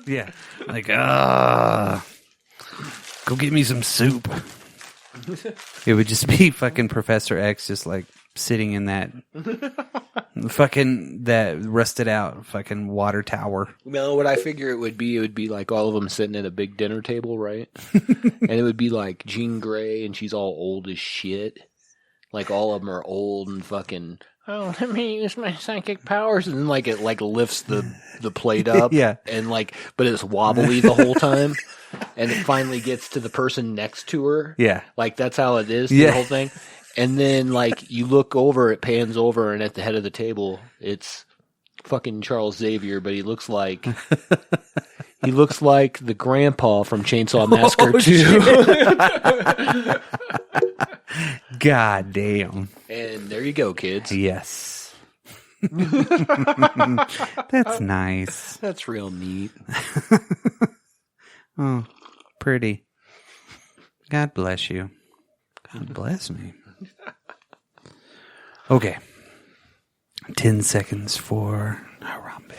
Yeah. Like, go get me some soup. It would just be fucking Professor X just like sitting in that fucking that rusted out fucking water tower. No, what I figure it would be like all of them sitting at a big dinner table, right? And it would be like Jean Grey, and she's all old as shit. Like all of them are old and fucking. Oh, let me use my psychic powers, and then like it like lifts the plate up, Yeah, and like, but it's wobbly the whole time, and it finally gets to the person next to her. Yeah, like that's how it is. The whole thing. And then, like, you look over, it pans over, and at the head of the table, it's fucking Charles Xavier, but he looks like the grandpa from Chainsaw Massacre 2. God damn. And there you go, kids. Yes. That's nice. That's real neat. Oh, pretty. God bless you. God bless me. Okay. 10 seconds for Harambe.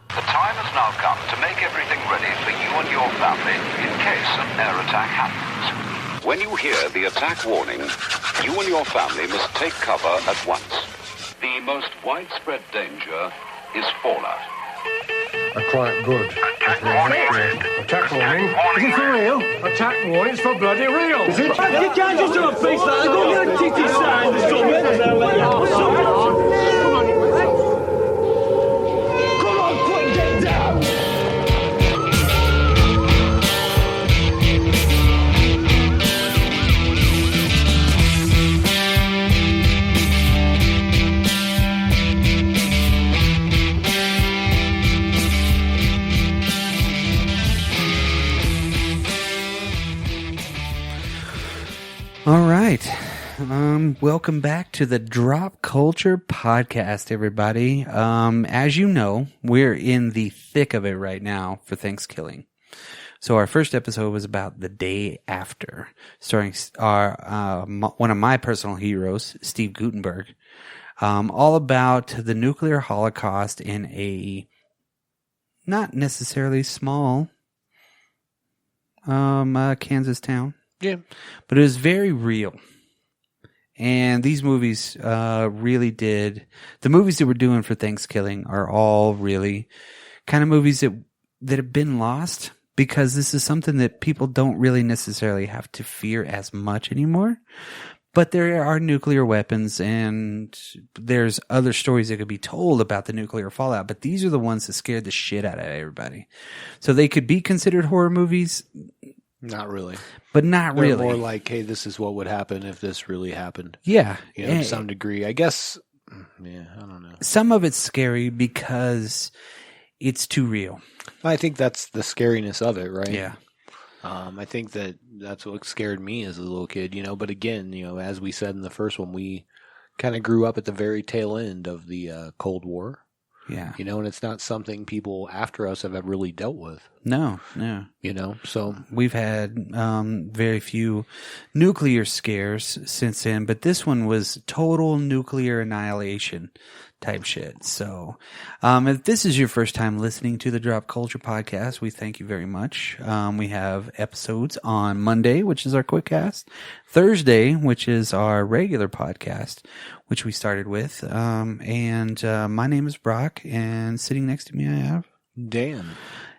The time has now come to make everything ready for you and your family in case an air attack happens. When you hear the attack warning, you and your family must take cover at once. The most widespread danger is fallout. Quite good. Attack warning. Attack warning. Is it for real? Attack warning. It's for bloody real. Is it? You can't just do a face like that. Go get a titty sign or something. Come on, quick, get down. All right. Welcome back to the Drop Culture Podcast, everybody. As you know, we're in the thick of it right now for Thankskilling. So our first episode was about the day after, starring our one of my personal heroes, Steve Gutenberg, all about the nuclear holocaust in a not necessarily small Kansas town. Yeah. But it was very real. And these movies really did. The movies that we're doing for Thankskilling are all really kind of movies that have been lost, because this is something that people don't really necessarily have to fear as much anymore. But there are nuclear weapons, and there's other stories that could be told about the nuclear fallout. But these are the ones that scared the shit out of everybody. So they could be considered horror movies. Not really. But not They're really. more like, hey, this is what would happen if this really happened. Yeah. You know, to some degree. I guess, yeah, I don't know. Some of it's scary because it's too real. I think that's the scariness of it, right? Yeah. I think that's what scared me as a little kid, you know. But again, you know, as we said in the first one, we kind of grew up at the very tail end of the Cold War. Yeah. You know, and it's not something people after us have ever really dealt with. No. You know, so. We've had very few nuclear scares since then, but this one was total nuclear annihilation type shit. So if this is your first time listening to the Drop Culture Podcast, we thank you very much. We have episodes on Monday, which is our quick cast, Thursday, which is our regular podcast, which we started with. And my name is Brock, and sitting next to me I have Dan.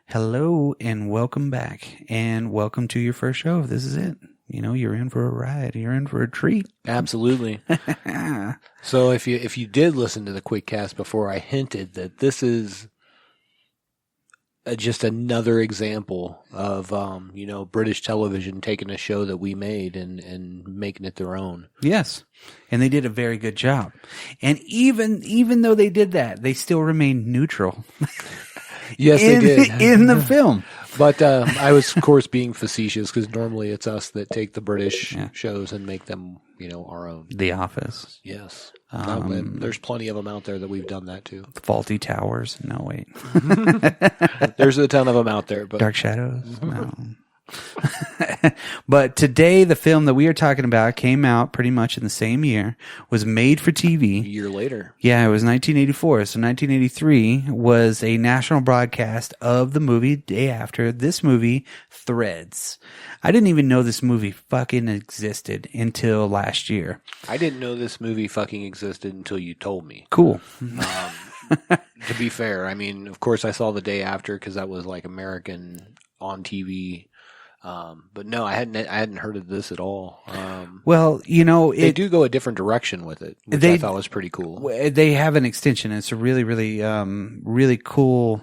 Hello and welcome back, and welcome to your first show. If this is it, you know, you're in for a ride. You're in for a treat. Absolutely. So if you did listen to the quick cast before, I hinted that this is just another example of, you know, British television taking a show that we made and making it their own. Yes. And they did a very good job. And even though they did that, they still remained neutral. Yes, they did. In the film. But I was, of course, being facetious, because normally it's us that take the British shows and make them, you know, our own. The Office. Yes. There's plenty of them out there that we've done that too. Faulty Towers. No, wait. There's a ton of them out there. But Dark Shadows. No. But today, the film that we are talking about came out pretty much in the same year, was made for A TV. year later. Yeah, it was 1984. So 1983 was a national broadcast of the movie day after. This movie, Threads. I didn't even know this movie fucking existed until last year. I didn't know this movie fucking existed until you told me. Cool. To be fair, I mean, of course I saw the day after because that was like American on TV. But no, I hadn't heard of this at all. Well, you know, They do go a different direction with it, which I thought was pretty cool. They have an extension. It's a really, really, really cool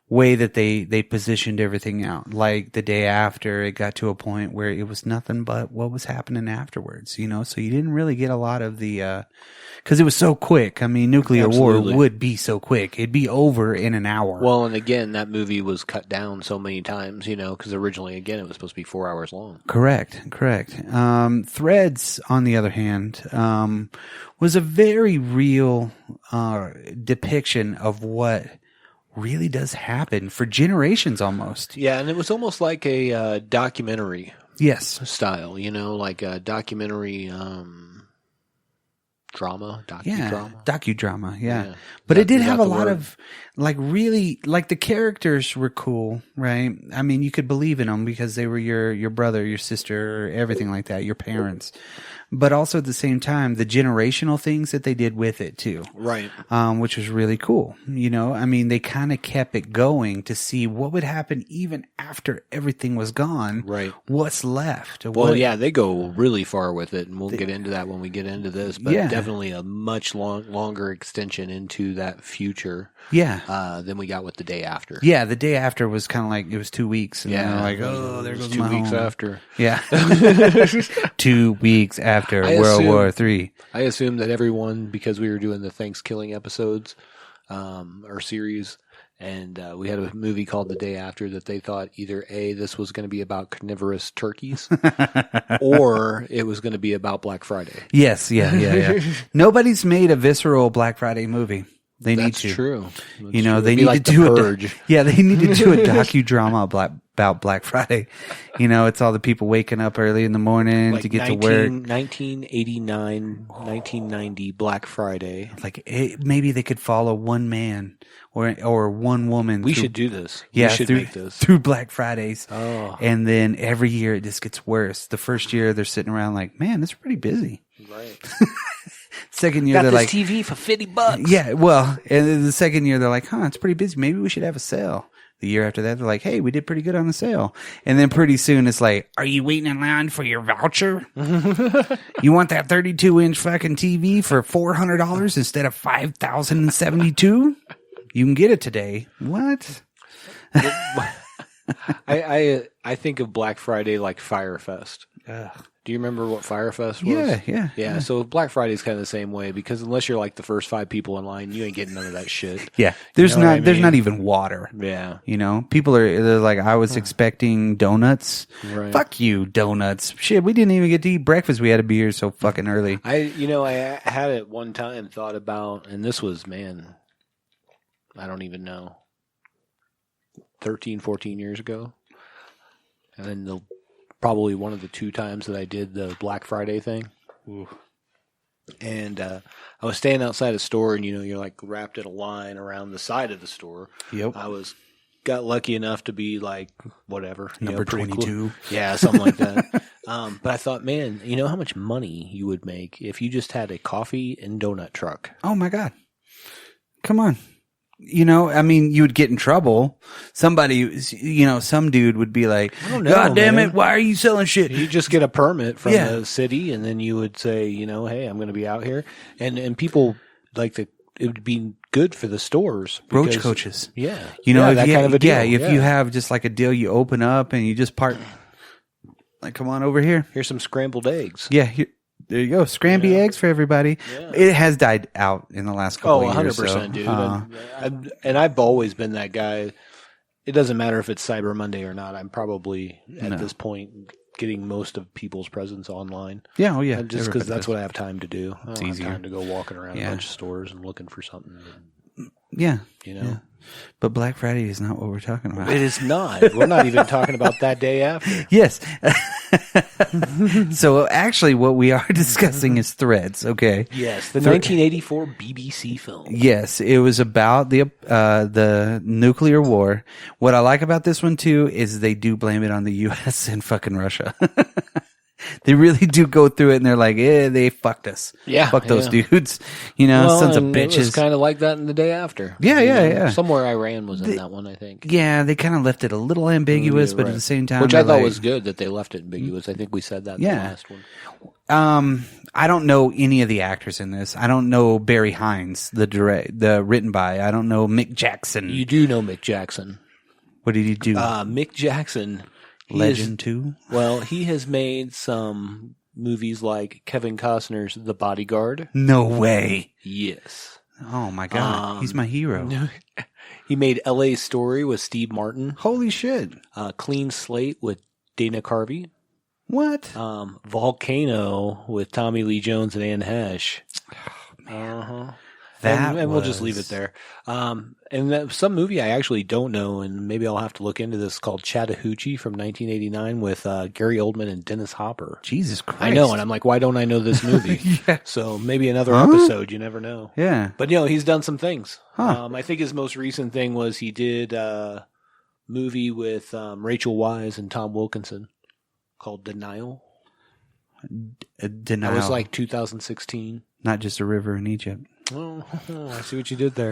way that they positioned everything out. Like the day after, it got to a point where it was nothing but what was happening afterwards, you know? So you didn't really get a lot of the, cause it was so quick. I mean, nuclear Absolutely. war would be so quick. It'd be over in an hour. Well, and again, that movie was cut down so many times, you know, because originally, again, it was supposed to be 4 hours long. Correct. Threads, on the other hand, was a very real, depiction of what really does happen for generations almost. Yeah, and it was almost like a documentary Yes. style, you know, like a documentary drama, Yeah. docudrama. Docudrama. Yeah. Yeah. But Is it did that have a the lot word? of, like, really, like, the characters were cool, right? I mean, you could believe in them because they were your brother, your sister, everything like that, your parents. But also at the same time, the generational things that they did with it too. Right. Which was really cool. You know, I mean, they kind of kept it going to see what would happen even after everything was gone. Right. What's left? Well, yeah, they go really far with it, and we'll get into that when we get into this. But Yeah. definitely a much longer extension into that future Yeah. than we got with the day after. Yeah, the day after was kind of like, it was 2 weeks. And Yeah, they're like, oh, there it was goes 2 my weeks home. after. Yeah. 2 weeks after I World assume- War III. I assume that everyone, because we were doing the Thankskilling episodes, our series, and we had a movie called The Day After, that they thought either A, this was going to be about carnivorous turkeys, or it was going to be about Black Friday. Yes, yeah. Nobody's made a visceral Black Friday movie. They need That's to. true. You know, It'd they be need like to The do Purge. Yeah, they need to do a docudrama about Black Friday. You know, it's all the people waking up early in the morning Like to get to work. 1989, 1990 Black Friday. Like maybe they could follow one man or one woman. We through- should do this. Yeah, we should through, make this. through Black Fridays. Oh. And then every year it just gets worse. The first year they're sitting around like, man, this is pretty busy. Right. Second year Got they're this like, TV for $50. yeah, well, and then the second year they're like, huh, it's pretty busy. Maybe we should have a sale. The year after that, they're like, hey, we did pretty good on the sale. And then pretty soon it's like, are you waiting in line for your voucher? You want that 32-inch fucking TV for $400 instead of $5,072? You can get it today. What? I think of Black Friday like Fire Fest. Do you remember what Fire Fest was? Yeah. So Black Friday is kind of the same way, because unless you're like the first 5 people in line, you ain't getting none of that shit. Yeah. There's You know what I there's mean? not even water. Yeah. You know, they're like, I was expecting donuts. Right. Fuck you, donuts. Shit, we didn't even get to eat breakfast. We had to be here so fucking early. I had at one time thought about, and this was, man, I don't even know, 13, 14 years ago. And then probably one of the 2 times that I did the Black Friday thing. Ooh. And I was standing outside a store, and you're like wrapped in a line around the side of the store. Yep. I got lucky enough to be like whatever, Number pretty 22. Yeah, something like that. But I thought, man, you know how much money you would make if you just had a coffee and donut truck. Oh my God. Come on. You know, I mean, you would get in trouble. Somebody, some dude would be like, I don't know, God damn man. it, why are you selling shit? You just get a permit from Yeah. the city, and then you would say, hey, I'm going to be out here, and people like it would be good for the stores. Roach because- coaches. Yeah, You know, that if you, kind of a deal. yeah, if you have just like a deal you open up and you just park, like, come on over here. Here's some scrambled eggs. Yeah, there you go. Scramby eggs for everybody. Yeah. It has died out in the last couple of years. 100%, so, dude. And I've always been that guy. It doesn't matter if it's Cyber Monday or not. I'm probably at this point getting most of people's presents online. yeah, oh yeah. And just everybody because that's does. what I have time to do. I don't have easier. time to go walking around Yeah. a bunch of stores and looking for something. Yeah. Yeah. But Black Friday is not what we're talking about. It is not. We're not even talking about that day after. Yes. So actually what we are discussing is Threads, okay? Yes, the 1984 BBC film. Yes, it was about the nuclear war. What I like about this one too is they do blame it on the US and fucking Russia. They really do go through it and they're like, they fucked us. Yeah. Fuck those dudes. You know, sons of and it was bitches. kind of like that in The Day After. Yeah, You yeah, know, yeah. Somewhere Iran was in that one, I think. Yeah, they kind of left it a little ambiguous, Yeah, but right. at the same time, Which I they're thought like- was good that they left it ambiguous. I think we said that in the Yeah. last one. I don't know any of the actors in this. I don't know Barry Hines, the written by. I don't know Mick Jackson. You do know Mick Jackson. What did he do? Mick Jackson. Legend 2? Well, he has made some movies like Kevin Costner's The Bodyguard. No way. Yes. Oh my God. He's my hero. He made L.A. Story with Steve Martin. Holy shit. Clean Slate with Dana Carvey. What? Volcano with Tommy Lee Jones and Anne Hesh. And we'll just leave it there. And some movie I actually don't know, and maybe I'll have to look into this, called Chattahoochee from 1989 with Gary Oldman and Dennis Hopper. Jesus Christ. I know, and I'm like, why don't I know this movie? Yeah. So maybe another episode, you never know. Yeah. But, you know, he's done some things. Huh. I think his most recent thing was he did a movie with Rachel Weisz and Tom Wilkinson called Denial. Denial. That was like 2016. Not just a river in Egypt. Oh, I see what you did there.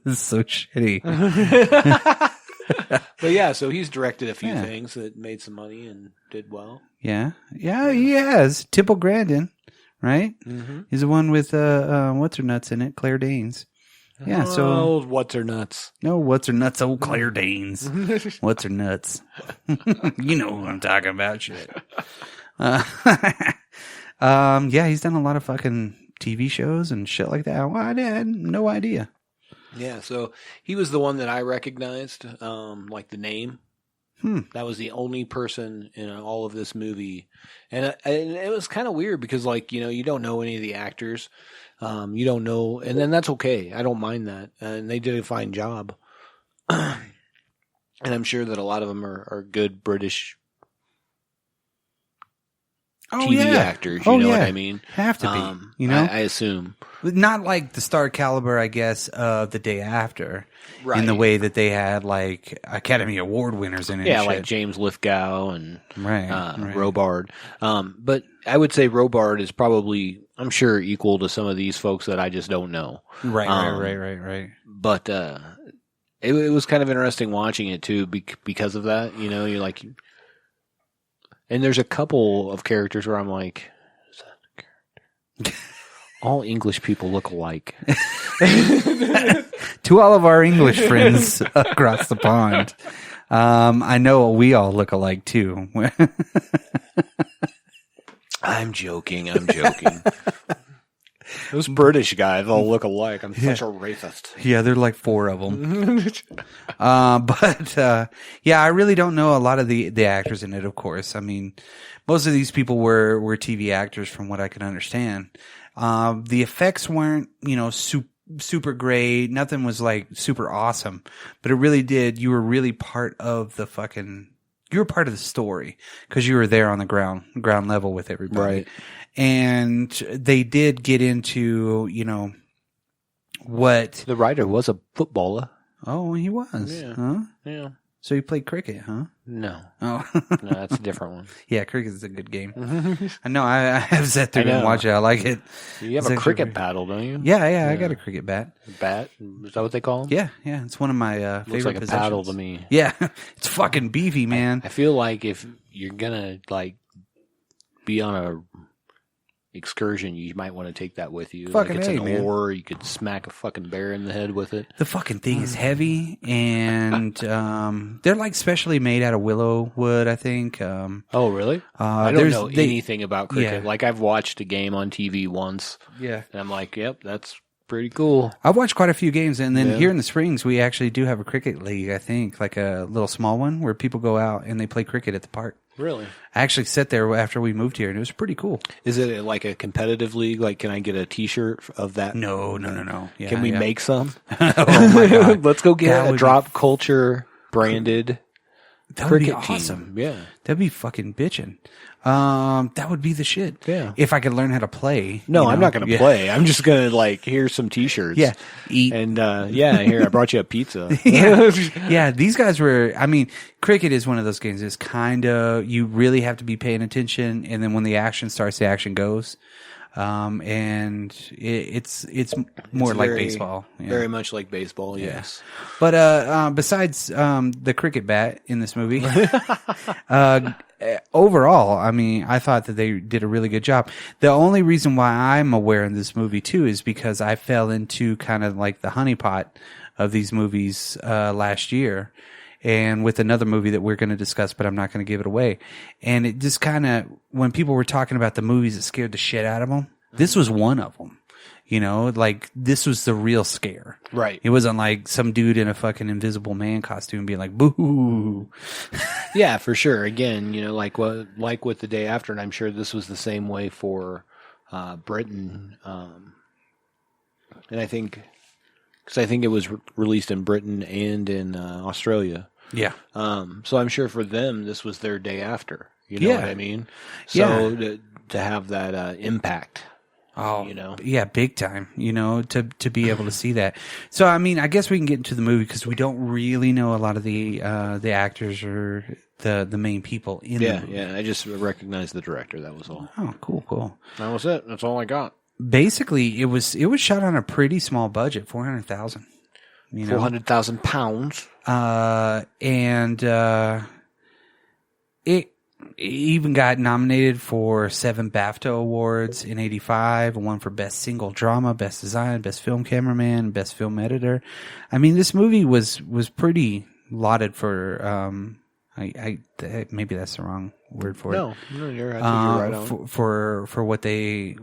This is so shitty. But yeah, so he's directed a few things that made some money and did well. Yeah. Yeah, he has. Temple Grandin, right? Mm-hmm. He's the one with, what's her nuts in it? Claire Danes. Yeah, so. Oh, what's her nuts? No, what's her nuts? Oh, Claire Danes. What's her nuts? You know what I'm talking about, shit. Yeah, he's done a lot of fucking TV shows and shit like that. Well, I had no idea. Yeah, so he was the one that I recognized, like the name. That was the only person in all of this movie. And it was kind of weird because, like, you know, you don't know any of the actors. You don't know, and then that's okay. I don't mind that. And they did a fine job. And I'm sure that a lot of them are good British TV actors. You know what I mean? Have to be. You know? I assume. Not like the star caliber, I guess, of The Day After. Right. In the way that they had, like, Academy Award winners in it. Yeah, and like shit. James Lithgow and Right. Robard. But I would say Robard is probably, I'm sure, equal to some of these folks that I just don't know. Right. But it was kind of interesting watching it, too, because of that. You know, you're like... And there's a couple of characters where I'm like, is that a character? All English people look alike. To all of our English friends across the pond, I know we all look alike too. I'm joking. Those British guys all look alike. I'm such a racist. Yeah, there are like 4 of them. Yeah, I really don't know a lot of the actors in it, of course. I mean, most of these people were TV actors from what I can understand. The effects weren't, you know, super great. Nothing was like super awesome, but it really did. You were really part of you were part of the story because you were there on the ground level with everybody. Right. And they did get into, you know, what The writer was a footballer. Oh, he was. Yeah. Huh? Yeah. So he played cricket, huh? No. Oh. No, that's a different one. Yeah, cricket is a good game. I know. I have sat through and watched it. I like it. You have It's a actually cricket pretty- paddle, don't you? Yeah, I got a cricket bat. Bat? Is that what they call them? Yeah. It's one of my Looks favorite like a possessions. paddle to me. Yeah, it's fucking beefy, man. I feel like if you're gonna like be on a excursion, you might want to take that with you. Fucking like it's A, an man. oar. You could smack a fucking bear in the head with it. The fucking thing is heavy, and they're like specially made out of willow wood, I think. Oh, really? I don't know they- anything about cricket. Yeah. Like I've watched a game on TV once, Yeah. and I'm like, yep, that's pretty cool. I've watched quite a few games, and then Yeah. here in the Springs, we actually do have a cricket league, I think, like a little small one where people go out and they play cricket at the park. Really? I actually sat there after we moved here, and it was pretty cool. Is it like a competitive league? Like, can I get a T-shirt of that? No. Yeah, Can we yeah. make some? Oh, my God. Let's go That get would a be- Drop Culture branded That would be cricket awesome. team. Yeah. That'd be fucking bitching. That would be the shit. Yeah. If I could learn how to play. No, you I'm know? not going to Yeah. play. I'm just going to like here's some T-shirts. Yeah. Eat. And here I brought you a pizza. Yeah. Yeah, these guys were, I mean, cricket is one of those games. It's kind of, you really have to be paying attention. And then when the action starts, the action goes. And it's more like baseball. Yeah. Very much like baseball, yes. But besides the cricket bat in this movie, overall, I mean, I thought that they did a really good job. The only reason why I'm aware of this movie too is because I fell into kind of like the honeypot of these movies last year. And with another movie that we're going to discuss, but I'm not going to give it away. And it just kind of, when people were talking about the movies that scared the shit out of them, this was one of them. You know, like this was the real scare. Right. It wasn't like some dude in a fucking Invisible Man costume being like, boo. Yeah, for sure. Again, you know, like with The Day After, and I'm sure this was the same way for Britain. And I think, because I think it was released in Britain and in Australia. Yeah. So I'm sure for them, this was their day after. You know Yeah. what I mean? So to have that impact. Oh, you know? Yeah, big time, you know, to be able to see that. So, I mean, I guess we can get into the movie because we don't really know a lot of the actors or the main people in the movie. Yeah. I just recognized the director. That was all. Oh, cool. That was it. That's all I got. Basically, it was shot on a pretty small budget, 400,000. You know, £400,000. And it even got nominated for 7 BAFTA awards in '85, one for Best Single Drama, Best Design, Best Film Cameraman, Best Film Editor. I mean, this movie was pretty lauded for. Maybe that's the wrong word for it. No, I think you're right on. For what they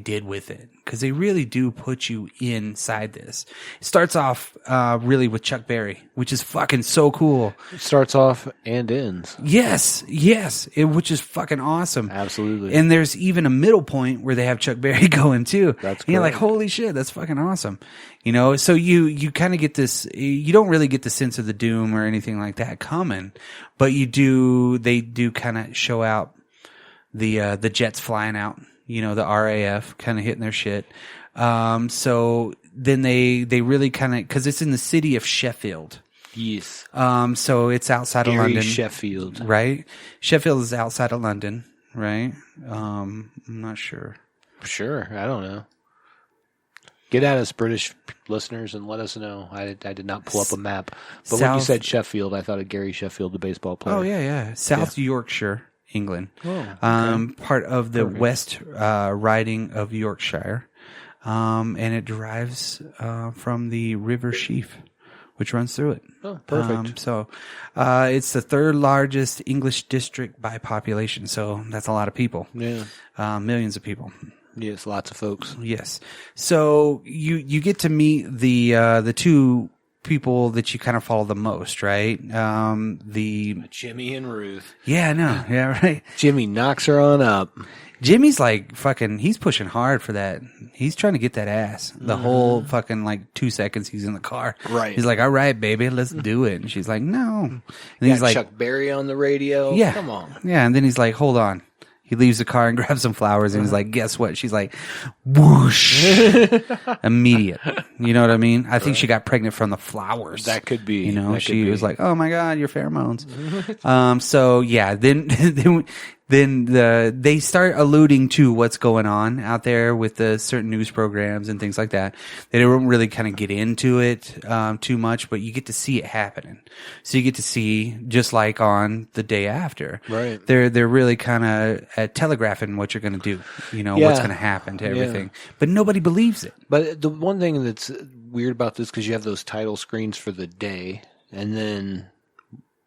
did with it, because they really do put you inside this. It starts off really with Chuck Berry, which is fucking so cool. It starts off and ends. Yes, which is fucking awesome. Absolutely. And there's even a middle point where they have Chuck Berry going too. That's and you're like, correct. holy shit, that's fucking awesome. You know, so you kind of get this. You don't really get the sense of the doom or anything like that coming, but you do. They do kind of show out the jets flying out. You know, the RAF kind of hitting their shit. So then they really kind of, because it's in the city of Sheffield. Yes. So it's outside of Gary London. Sheffield. Right? Sheffield is outside of London, right? I'm not sure. Sure. I don't know. Get at us, British listeners, and let us know. I did not pull up a map. But when you said Sheffield, I thought of Gary Sheffield, the baseball player. Oh, yeah. South Yorkshire, England. Oh, okay. Part of the West Riding of Yorkshire. And it derives from the River Sheaf, which runs through it. Oh, perfect. So it's the third largest English district by population. So that's a lot of people. Yeah. Millions of people. Yes, lots of folks. Yes. So you get to meet the two people that you kind of follow the most, right? The Jimmy and Ruth. Yeah, no. Yeah, right. Jimmy knocks her on up. Jimmy's like fucking, he's pushing hard for that. He's trying to get that ass. The whole fucking like 2 seconds he's in the car. Right. He's like, all right, baby, let's do it. And she's like, no. And Got he's like, Chuck Berry on the radio. yeah. Come on. Yeah. And then he's like, hold on. He leaves the car and grabs some flowers and he's like, guess what? She's like, whoosh. Immediate. You know what I mean? I think she got pregnant from the flowers. That could be. You know, That she could was be. like, oh my God, your pheromones. So yeah, then they start alluding to what's going on out there with the certain news programs and things like that. They don't really kind of get into it too much, but you get to see it happening. So you get to see, just like on The Day After, Right. They're really kind of telegraphing what you're going to do. You know, what's going to happen to everything, but nobody believes it. But the one thing that's weird about this, because you have those title screens for the day, and then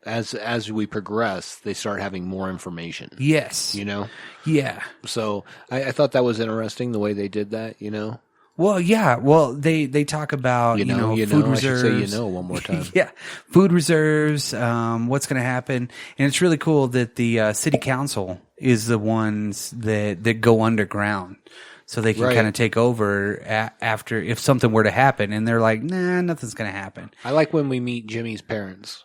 as we progress, they start having more information. Yes. You know? Yeah. So I thought that was interesting, the way they did that, you know? Well, yeah. Well, they talk about, food reserves. I should say one more time. Yeah. Food reserves, what's going to happen. And it's really cool that the city council is the ones that go underground. So they can kind of take over after, if something were to happen. And they're like, nah, nothing's going to happen. I like when we meet Jimmy's parents.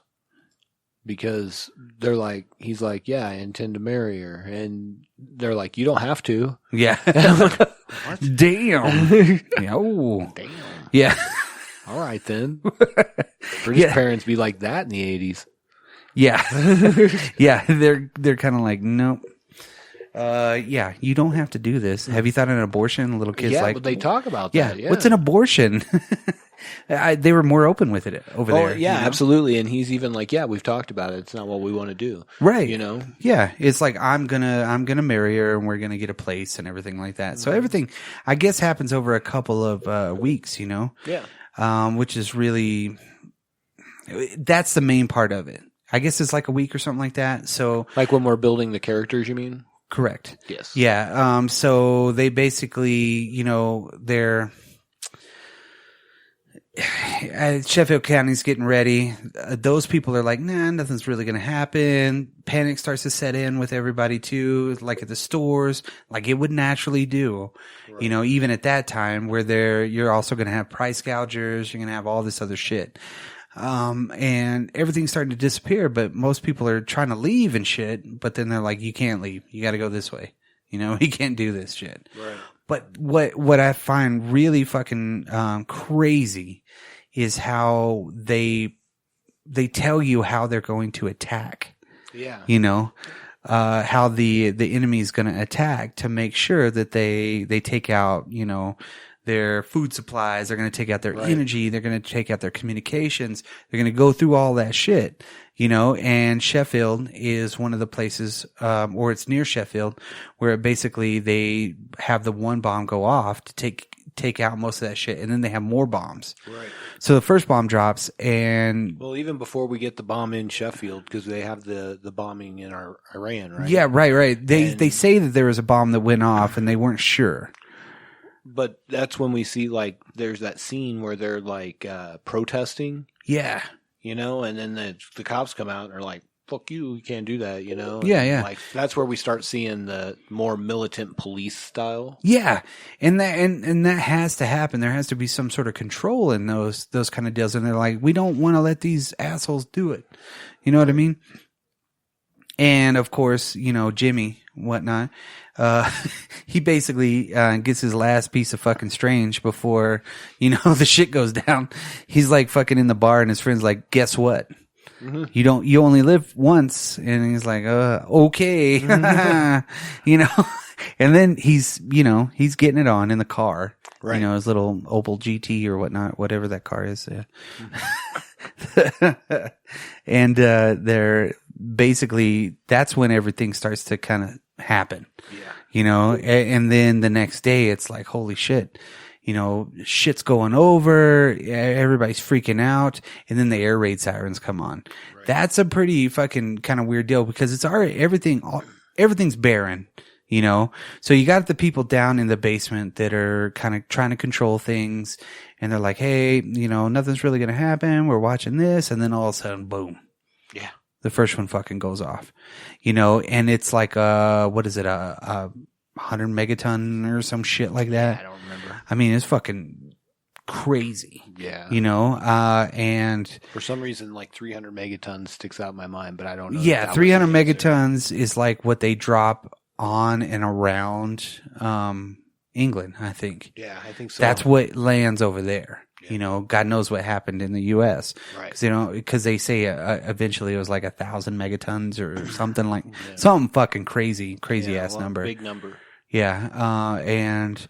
because they're like, he's like, yeah, I intend to marry her. And they're like, you don't have to. Yeah. What? Damn. Yeah. Oh. Damn. Yeah. All right, then. British parents be like that in the 80s. Yeah. Yeah. They're kind of like, nope. Yeah, you don't have to do this. Have you thought of an abortion? Little kids like, but they talk about yeah, that. Yeah. what's an abortion? They were more open with it over there. Yeah, you know? absolutely. And he's even like, yeah, we've talked about it. It's not what we want to do. Right. You know? Yeah. It's like, I'm gonna marry her and we're gonna get a place and everything like that. So everything, I guess, happens over a couple of weeks, you know? Yeah. Which is really, that's the main part of it. I guess it's like a week or something like that. So, Like when we're building the characters, you mean? correct. Yes. Yeah. So they basically, you know, they're Sheffield County's getting ready. Those people are like, nah, nothing's really going to happen. Panic starts to set in with everybody too, like at the stores, like it would naturally do. Right. You know, even at that time where you're also going to have price gougers, you're going to have all this other shit. And everything's starting to disappear, but most people are trying to leave and shit, but then they're like, you can't leave. You got to go this way. You know, you can't do this shit. Right. But what I find really fucking, crazy is how they tell you how they're going to attack. Yeah. You know, how the enemy is going to attack to make sure that they take out, you know, their food supplies. They're going to take out their energy. They're going to take out their communications. They're going to go through all that shit, you know, and Sheffield is one of the places, or it's near Sheffield where basically they have the one bomb go off to take out most of that shit. And then they have more bombs. Right. So the first bomb drops and. Well, even before we get the bomb in Sheffield, because they have the bombing in Iran, right? Yeah, right. They say that there was a bomb that went off and they weren't sure. But that's when we see, like, there's that scene where they're, like, protesting. Yeah. You know, and then the cops come out and are like, fuck you can't do that, you know? Yeah, and yeah. Like, that's where we start seeing the more militant police style. Yeah. And that has to happen. There has to be some sort of control in those kind of deals. And they're like, we don't want to let these assholes do it. You know what I mean? And, of course, you know, Jimmy, whatnot, he basically gets his last piece of fucking strange before, you know, the shit goes down. He's like fucking in the bar and his friend's like, guess what? Mm-hmm. You only live once. And he's like, okay. You know, and then he's getting it on in the car, right? You know, his little Opel GT or whatnot, whatever that car is. And, they're basically, that's when everything starts to kind of happen, you know, and then the next day it's like, holy shit, you know, shit's going over, everybody's freaking out, and then the air raid sirens come on. Right. That's a pretty fucking kind of weird deal because it's already, everything's barren, you know, so you got the people down in the basement that are kind of trying to control things, and they're like, hey, you know, nothing's really going to happen, we're watching this, and then all of a sudden, boom. Yeah. The first one fucking goes off, you know, and it's like, what is it? 100 megaton or some shit like that. I don't remember. I mean, it's fucking crazy. Yeah. You know, and for some reason, like 300 megatons sticks out in my mind, but I don't know. Yeah. 300 megatons is like what they drop on and around, England, I think. Yeah, I think so. That's what lands over there. Yeah. You know, God knows what happened in the U.S. Right. Because they say eventually it was like 1,000 megatons or something like something fucking crazy ass number. Big number. Yeah. And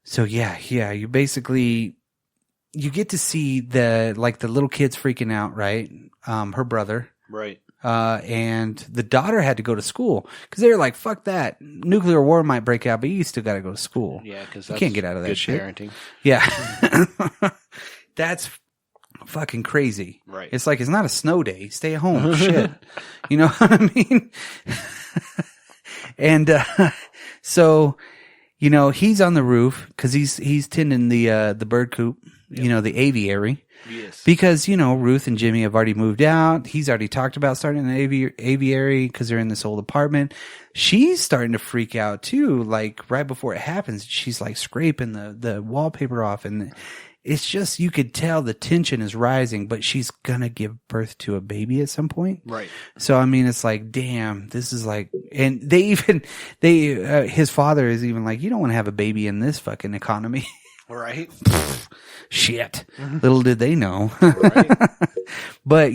so you basically you get to see the little kids freaking out, right? Her brother, right. And the daughter had to go to school because they were like, fuck that. Nuclear war might break out, but you still got to go to school. Yeah, because you can't get out of that good shit. Parenting. Yeah. That's fucking crazy. Right. It's like, it's not a snow day. Stay at home. Shit. You know what I mean? And, so, you know, he's on the roof because he's tending the bird coop, you know, the aviary. Yes. Because, you know, Ruth and Jimmy have already moved out. He's already talked about starting an aviary because they're in this old apartment. She's starting to freak out too. Like right before it happens, she's like scraping the wallpaper off and it's just, you could tell the tension is rising, but she's gonna give birth to a baby at some point. Right. So, I mean, it's like, damn, this is like, and his father is even like, you don't want to have a baby in this fucking economy. Right. Shit. Little did they know. Right. But,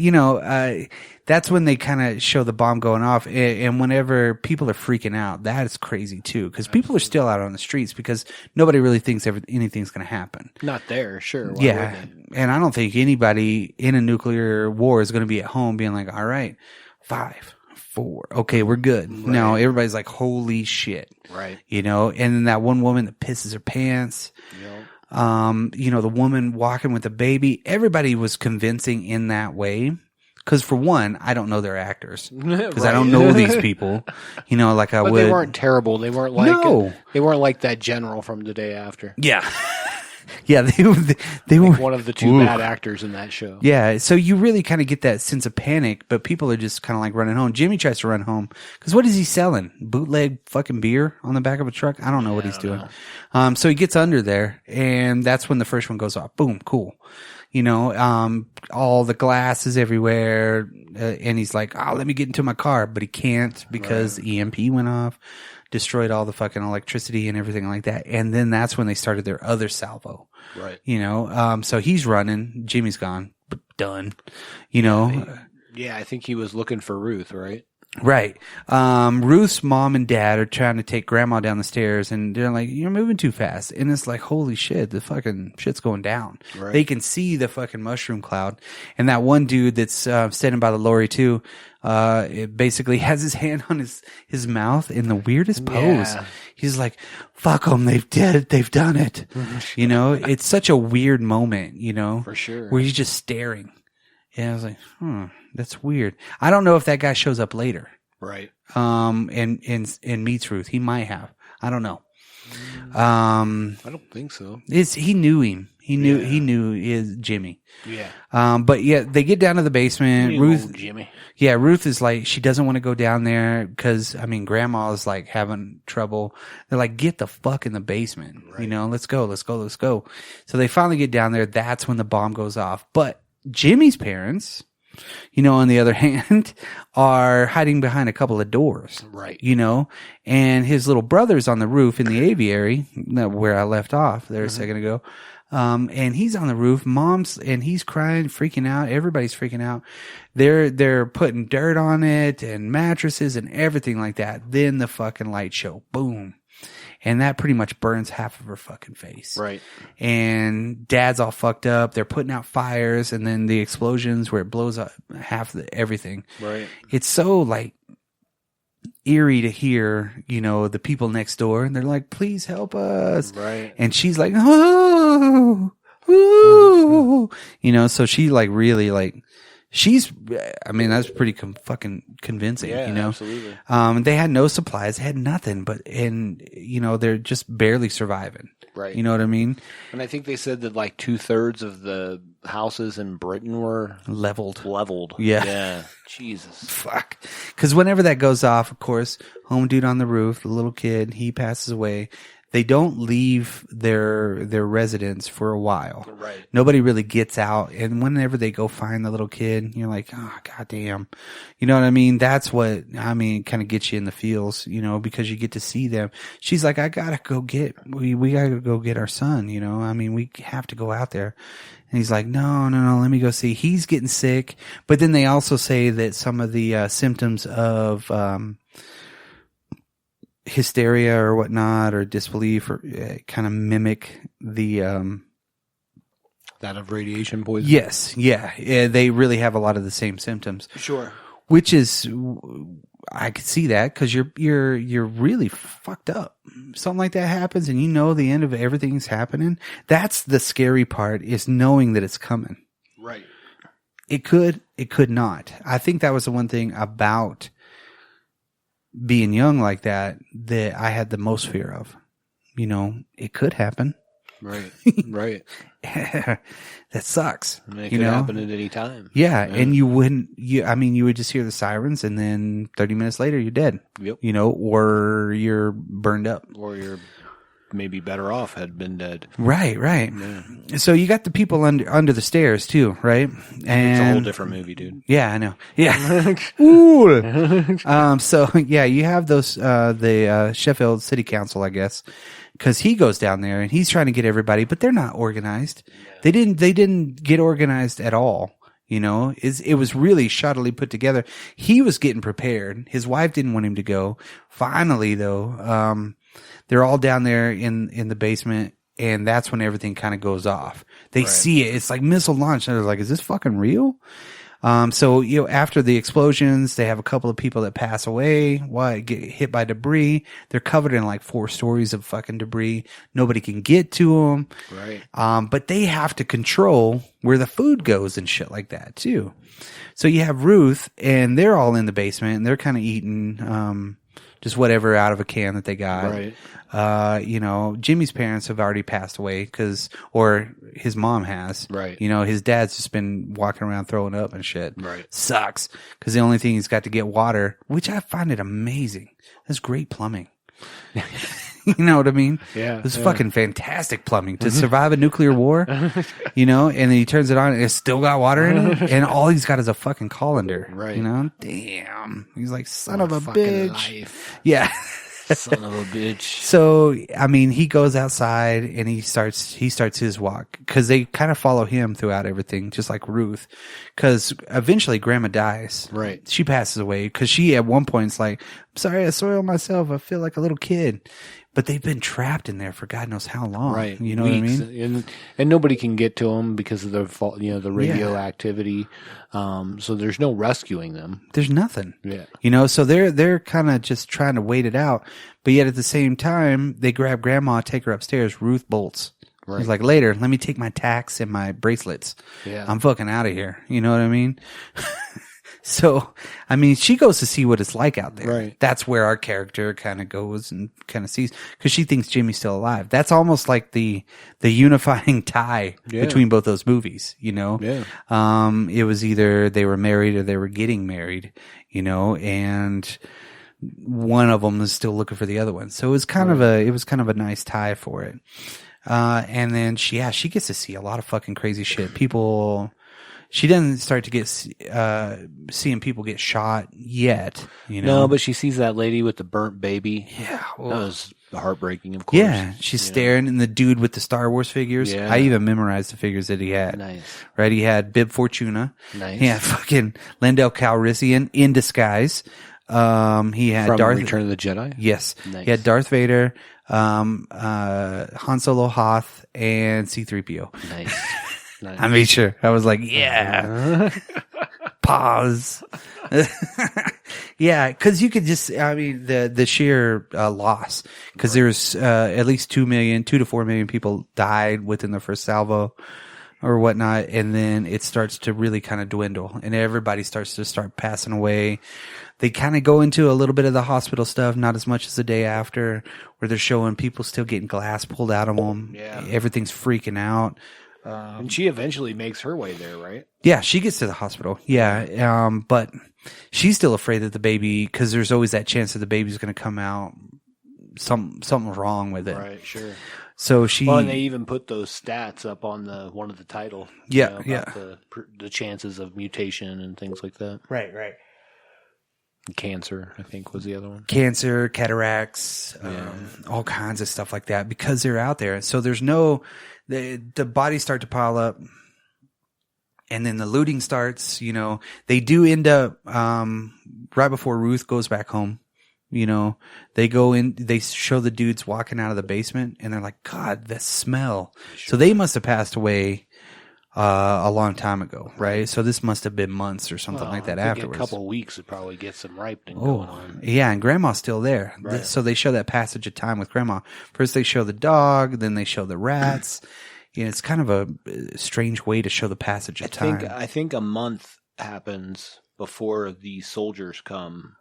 that's when they kind of show the bomb going off. And whenever people are freaking out, that is crazy too. Because people are still out on the streets because nobody really thinks anything's going to happen. Not there, sure. Why Yeah. would they? And I don't think anybody in a nuclear war is going to be at home being like, all right, 5, 4. Okay, we're good. Right. No, everybody's like, holy shit. Right. And then that one woman that pisses her pants. Yep. The woman walking with the baby, everybody was convincing in that way. Because for one, I don't know their actors. Because I don't know these people. Like I but would. They weren't terrible. They weren't like No. They weren't like that general from The Day After. Yeah. Yeah, they were One of the two bad actors in that show. Yeah, so you really kind of get that sense of panic, but people are just kind of like running home. Jimmy tries to run home because what is he selling? Bootleg fucking beer on the back of a truck? I don't know what he's doing. So he gets under there, and that's when the first one goes off. Boom, cool. All the glass is everywhere, and he's like, "Oh, let me get into my car," but he can't because the EMP went off, destroyed all the fucking electricity and everything like that. And then that's when they started their other salvo. Right. So he's running. Jimmy's gone, but done. Yeah, I think he was looking for Ruth, right? Right. Ruth's mom and dad are trying to take grandma down the stairs, and they're like, "You're moving too fast." And it's like, holy shit, the fucking shit's going down. Right. They can see the fucking mushroom cloud. And that one dude that's standing by the lorry too, it basically has his hand on his mouth in the weirdest pose. Yeah. He's like, "Fuck them, they've done it." It's such a weird moment, For sure. where he's just staring. And I was like, that's weird. I don't know if that guy shows up later. Right. And meets Ruth. He might have. I don't know. I don't think so. He knew him. He knew is Jimmy. Yeah. But yeah, they get down to the basement. Ruth, Jimmy. Yeah, Ruth is like, she doesn't want to go down there because, grandma is like having trouble. They're like, get the fuck in the basement. Right. Let's go. So they finally get down there. That's when the bomb goes off. But Jimmy's parents, on the other hand, are hiding behind a couple of doors. Right. And his little brother's on the roof in the aviary, where I left off there a second ago. And he's on the roof, and he's crying, freaking out. Everybody's freaking out. They're putting dirt on it and mattresses and everything like that. Then the fucking light show, boom. And that pretty much burns half of her fucking face. Right. And dad's all fucked up. They're putting out fires, and then the explosions where it blows up half everything. Right. It's so like eerie to hear, the people next door, and they're like, "Please help us." Right. And she's like, "Oh, ooh," so she like really like, that's pretty fucking convincing, Yeah, absolutely. They had no supplies, they had nothing, they're just barely surviving. Right. You know what I mean? And I think they said that like 2/3 of the houses in Britain were Leveled. Yeah. Yeah. Jesus. Fuck. Because whenever that goes off, of course, home dude on the roof, the little kid, he passes away. They don't leave their residence for a while. Right. Nobody really gets out. And whenever they go find the little kid, you're like, oh, goddamn. You know what I mean? That's what, kind of gets you in the feels, because you get to see them. She's like, we gotta go get our son, we have to go out there. And he's like, no, let me go see. He's getting sick. But then they also say that some of the symptoms of hysteria or whatnot, or disbelief, or kind of mimic the That of radiation poisoning. Yes, yeah, they really have a lot of the same symptoms. Sure. Which is, I could see that because you're really fucked up. Something like that happens, and the end of everything's happening. That's the scary part, is knowing that it's coming. Right. It could not. I think that was the one thing about being young like that I had the most fear of. It could happen. Right. Right. That sucks. I mean, it could happen at any time. Yeah, and you would just hear the sirens, and then 30 minutes later you're dead. Yep. Or you're burned up. Or you're maybe better off had been dead. Right. Yeah. So you got the people under the stairs too, right? And It's a whole different movie, dude. Yeah, I know. Yeah. Ooh. So yeah, you have those the Sheffield City Council, I guess, because he goes down there and he's trying to get everybody, but they're not organized. They didn't get organized at all. You know, it was really shoddily put together. He was getting prepared. His wife didn't want him to go. Finally, though, they're all down there in the basement, and that's when everything kind of goes off. They see it. It's like missile launch. And they're like, is this fucking real? So, you know, after the explosions, they have a couple of people that pass away, get hit by debris. They're covered in like 4 stories of fucking debris. Nobody can get to them. Right. But they have to control where the food goes and shit like that too. So you have Ruth and they're all in the basement and they're kind of eating, just whatever out of a can that they got. Right. You know, Jimmy's parents have already passed away or his mom has. Right. You know, his dad's just been walking around throwing up and shit. Right. Sucks. Because the only thing he's got to get water, which I find it amazing. That's great plumbing. You know what I mean? Yeah. It's fucking fantastic plumbing to survive a nuclear war, you know, and then he turns it on and it's still got water in it. And all he's got is a fucking colander. Right. You know? Damn. He's like, son What of a fucking bitch. life. Yeah. Son of a bitch. So, I mean, he goes outside and he starts his walk because they kind of follow him throughout everything, just like Ruth. Because eventually Grandma dies. Right. She passes away because she at one point is like, I'm sorry, I soiled myself. I feel like a little kid. But they've been trapped in there for God knows how long. Right. You know Weeks. what I mean? And nobody can get to them because of the radioactivity. So there's no rescuing them. There's nothing. Yeah. You know, so they're kind of just trying to wait it out. But yet at the same time, they grab Grandma, take her upstairs. Ruth bolts. Right. He's like, later, let me take my tacks and my bracelets. Yeah. I'm fucking out of here. You know what I mean? So, I mean, she goes to see what it's like out there. Right. That's where our character kind of goes and kind of sees, because she thinks Jimmy's still alive. That's almost like the unifying tie between both those movies, you know? Yeah. It was either they were married or they were getting married, you know, and one of them is still looking for the other one. So it was kind of a nice tie for it. And then she gets to see a lot of fucking crazy shit. She doesn't start to get seeing people get shot yet, you know. No, but she sees that lady with the burnt baby. Yeah, that was heartbreaking, of course. Yeah, she's staring, and the dude with the Star Wars figures. Yeah. I even memorized the figures that he had. Nice. Right, he had Bib Fortuna. Nice. He had fucking Lendell Calrissian in disguise. He had From Darth Return of the Jedi. Yes, Nice. he had Darth Vader, Han Solo, Hoth, and C-3PO. Nice. Nice. I made sure. I was like, yeah. Pause. Yeah, because you could just, I mean, the sheer loss. Because there's at least 2 to 4 million people died within the first salvo or whatnot. And then it starts to really kind of dwindle. And everybody starts to passing away. They kind of go into a little bit of the hospital stuff, not as much as the day after, where they're showing people still getting glass pulled out of them. Yeah. Everything's freaking out. And she eventually makes her way there, right? Yeah, she gets to the hospital. Yeah, but she's still afraid that the baby, because there's always that chance that the baby's going to come out something wrong with it. Right, sure. So she. Well, and they even put those stats up on one of the title. Yeah, about the chances of mutation and things like that. Right. Cancer, I think, was the other one. Cancer, cataracts, all kinds of stuff like that, because they're out there. So there's the bodies start to pile up, and then the looting starts. You know, they do end up right before Ruth goes back home. You know, they go in, they show the dudes walking out of the basement, and they're like, God, the smell. Sure. So they must have passed away a long time ago, right? So this must have been months or something like that afterwards. A couple of weeks would probably get some ripening going on. Yeah, and Grandma's still there. Right. So they show that passage of time with Grandma. First they show the dog, then they show the rats. You know, it's kind of a strange way to show the passage of time. I think a month happens before the soldiers come.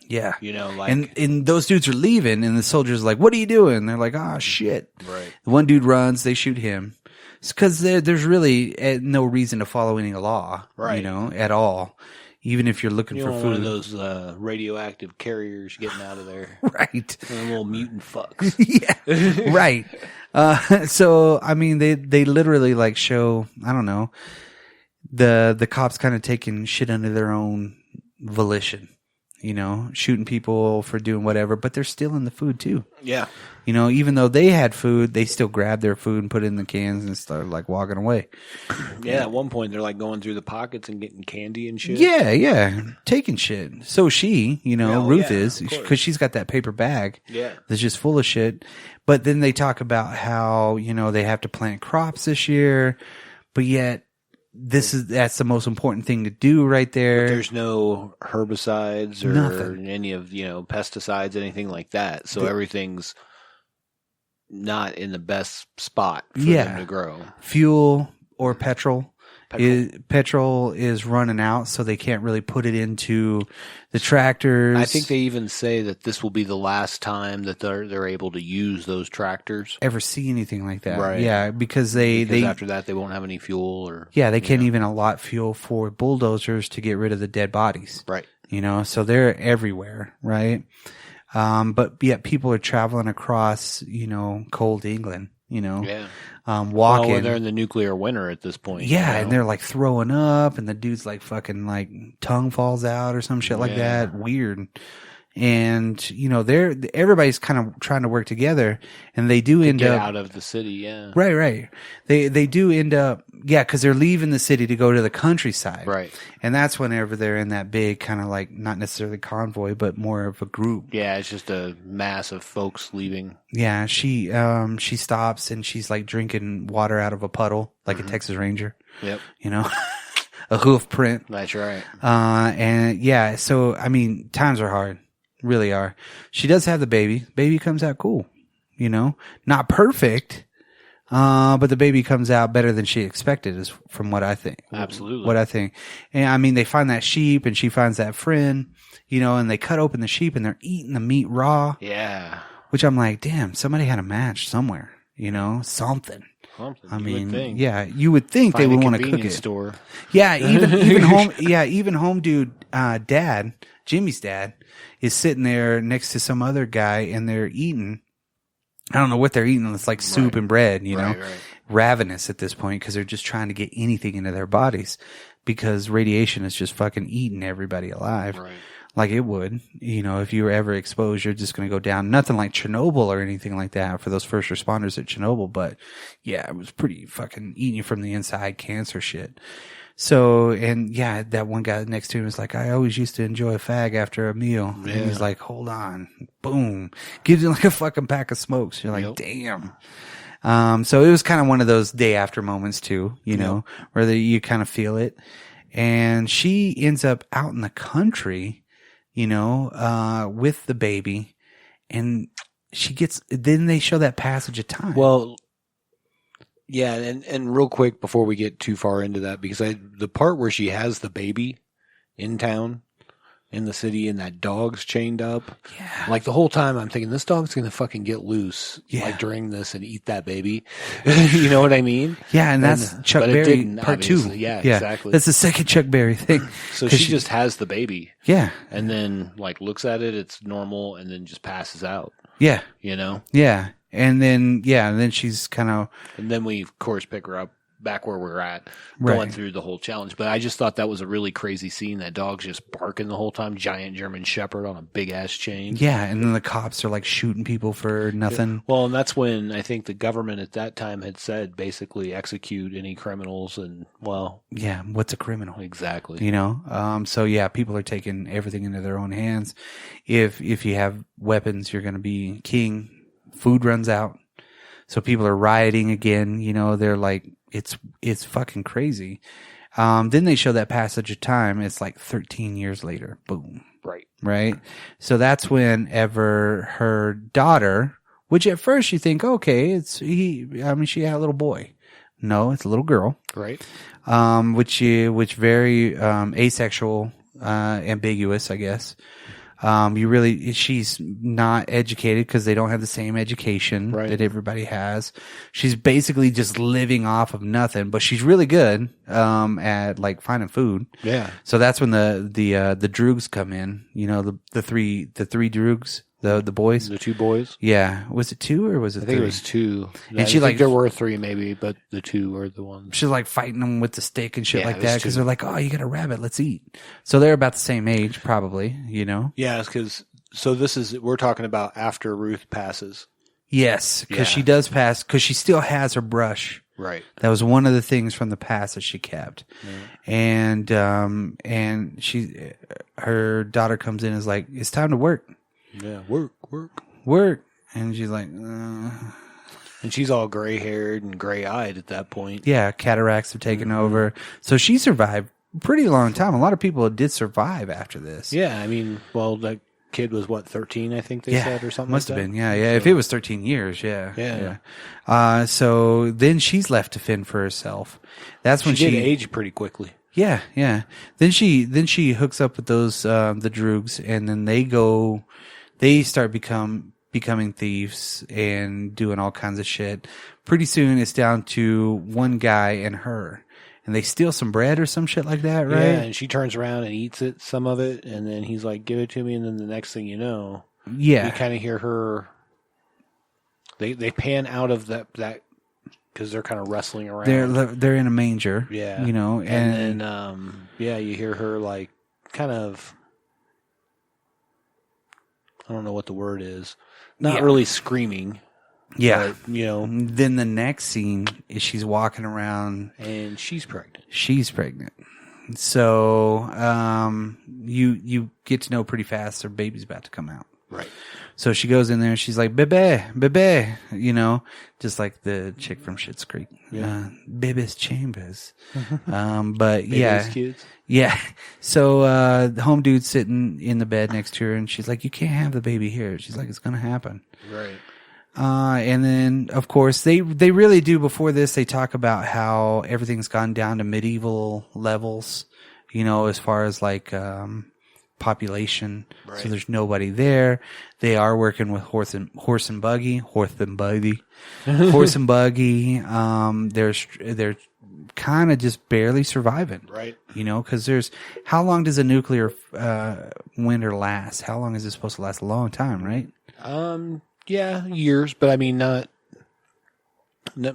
Yeah. You know, like. And those dudes are leaving, and the soldiers are like, what are you doing? They're like, oh, shit. Right. The one dude runs, they shoot him. It's because there's really no reason to follow any law, right. You know, at all. even if you're looking You for don't food. want one of those radioactive carriers getting out of there. Right. Them little mutant fucks. Yeah. Right. So, I mean, they literally like show, I don't know, the cops kind of taking shit under their own volition, you know, shooting people for doing whatever, but they're stealing the food too. Yeah. You know, even though they had food, they still grabbed their food and put it in the cans and started like walking away. Yeah, at one point they're like going through the pockets and getting candy and shit. Yeah, taking shit. So she, you know, Ruth yeah, is, of course. because she's got that paper bag Yeah. that's just full of shit. But then they talk about how, you know, they have to plant crops this year, but yet that's the most important thing to do right there. There's no herbicides or Nothing. any of, you know, pesticides, anything like that. So everything's not in the best spot for them to grow. Fuel or petrol. Petrol is running out, so they can't really put it into the tractors. I think they even say that this will be the last time that they're able to use those tractors. ever see anything like that. Right. Yeah, because Because after that they won't have any fuel or they can't even allot fuel for bulldozers to get rid of the dead bodies. right. You know, so they're everywhere, right? But yet people are traveling across, you know, cold England, you know, Yeah. walking. Well, they're in the nuclear winter at this point. Yeah, you know? and they're like throwing up, and the dude's like fucking like tongue falls out or some shit like Yeah. that. Weird. And you know, everybody's kind of trying to work together, and they do end get up out of the city. Yeah. right. They do end up because they're leaving the city to go to the countryside. Right. And that's whenever they're in that big kind of like not necessarily convoy, but more of a group. Yeah, it's just a mass of folks leaving. Yeah, she stops and she's like drinking water out of a puddle, like a Texas Ranger. Yep. You know, a hoof print. That's right. And yeah, so I mean, times are hard, really are. She does have the baby. Baby comes out cool. You know, not perfect, but the baby comes out better than she expected, is from what I think. Absolutely. What I think. And I mean, they find that sheep, and she finds that friend. You know, and they cut open the sheep, and they're eating the meat raw. Yeah. Which I'm like, damn, somebody had a match somewhere, you know, something. Something. I you mean, would think. yeah, you would think they Find a would want to cook convenience it. store. Yeah, even home, even home dude, dad, Jimmy's dad, is sitting there next to some other guy, and they're eating. I don't know what they're eating. It's like soup and bread, you know, Right. ravenous at this point because they're just trying to get anything into their bodies because radiation is just fucking eating everybody alive. Right. Like it would, you know, if you were ever exposed, you're just going to go down. Nothing like Chernobyl or anything like that for those first responders at Chernobyl. But yeah, it was pretty fucking eating you from the inside, cancer shit. So, and yeah, that one guy next to him was like, I always used to enjoy a fag after a meal. Yeah. And he's like, hold on. Boom. Gives you like a fucking pack of smokes. You're like, Yep. damn. So it was kind of one of those day after moments too, you know, where you kind of feel it. And she ends up out in the country, you know, with the baby, and then they show that passage of time. Well, yeah, and real quick before we get too far into that, because the part where she has the baby in town, in the city, and that dog's chained up, yeah. like the whole time I'm thinking this dog's gonna fucking get loose, Yeah. like during this and eat that baby. You know what I mean? Yeah, and that's Chuck but it Berry didn't, part 2. obviously. Yeah, exactly. That's the second Chuck Berry thing. So 'Cause she just has the baby, yeah, and then like looks at it, it's normal, and then just passes out. yeah, You know, yeah. And then she's kind of and then we of course pick her up back where we're at, Right. going through the whole challenge. But I just thought that was a really crazy scene. That dog's just barking the whole time, giant German Shepherd on a big ass chain. yeah, and then the cops are like shooting people for nothing. Well, and that's when I think the government at that time had said basically execute any criminals, and well, Yeah, what's a criminal? exactly. You know, so yeah, people are taking everything into their own hands. If you have weapons, you're going to be king. Food runs out, so people are rioting again. You know, they're like, it's fucking crazy. Then they show that passage of time. It's like 13 years later. Boom. Right. So that's whenever her daughter, which at first you think, okay, she had a little boy. No, it's a little girl. Right. Which very asexual, ambiguous, I guess. She's not educated because they don't have the same education Right. that everybody has. She's basically just living off of nothing, but she's really good, at like finding food. Yeah. So that's when the droogs come in, the three droogs, the boys. The two boys. Yeah. Was it two or was it I think three? it was two. And I she think like, there were three maybe, but the two were the ones. she's like fighting them with the stick and shit Yeah, like it was that because two. they're like, oh, you got a rabbit, let's eat. So they're about the same age, probably, Yeah, because we're talking about after Ruth passes. Yes, because Yeah. she does pass, because she still has her brush. Right. That was one of the things from the past that she kept. And her daughter comes in and is like, it's time to work. Yeah. Work. And she's like, And she's all gray haired and gray eyed at that point. yeah, cataracts have taken over. So she survived a pretty long time. A lot of people did survive after this. Yeah, I mean, well, that kid was 13, I think they said, or something must like have that. been. Yeah. If it was 13 years, yeah. Yeah. So then she's left to fend for herself. That's when She did age pretty quickly. Yeah. Then she hooks up with those the droogs, and then they start becoming thieves and doing all kinds of shit. Pretty soon it's down to one guy and her. And they steal some bread or some shit like that, right? Yeah, and she turns around and eats it, some of it, and then he's like, give it to me, and then the next thing you know, Yeah. you kind of hear her. They pan out of that because they're kind of wrestling around. They're in a manger. Yeah. And then you hear her like kind of, I don't know what the word is, not really screaming. yeah. But, Then the next scene is she's walking around. and she's pregnant. She's pregnant. So you get to know pretty fast her baby's about to come out. Right. So she goes in there and she's like, bebe, just like the chick from Schitt's Creek. Yeah. Bebe's Chambers. But Baby's yeah. kids. Yeah. So the home dude's sitting in the bed next to her and she's like, you can't have the baby here. She's like, it's going to happen. Right. And then, of course, they really do. Before this, they talk about how everything's gone down to medieval levels, as far as like population. Right. So there's nobody there. They are working with horse and buggy. They're kind of just barely surviving. Right. Because how long does a nuclear winter last? How long is it supposed to last? A long time, right? Yeah, years, but I mean, not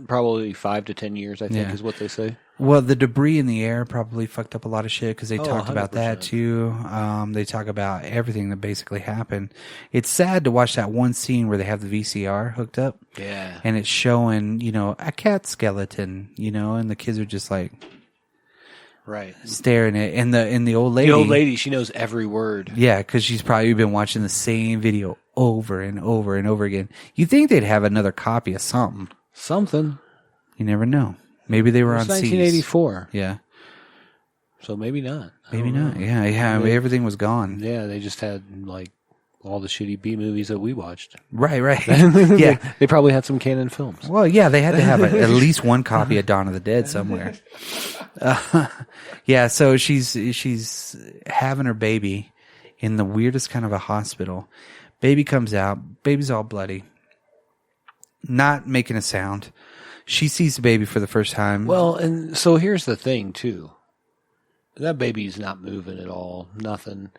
probably 5 to 10 years, I think, Yeah. is what they say. Well, the debris in the air probably fucked up a lot of shit because they talked about that 100%. too. They talk about everything that basically happened. It's sad to watch that one scene where they have the VCR hooked up Yeah. and it's showing, a cat skeleton, and the kids are just like Right. staring at it. And the old lady. The old lady, she knows every word. Yeah, because she's probably been watching the same video over and over and over again. You think they'd have another copy of something. Something. You never know. Maybe they were It on was seas. 1984, Yeah. so maybe not. Maybe not. Yeah. I mean, everything was gone. Yeah, they just had like all the shitty B movies that we watched. Right. Yeah. They probably had some canon films. Well, yeah, they had to have at least one copy of Dawn of the Dead somewhere. Yeah. So she's having her baby in the weirdest kind of a hospital. Baby comes out. Baby's all bloody. Not making a sound. She sees the baby for the first time. Well, and so here's the thing too. That baby's not moving at all. Nothing.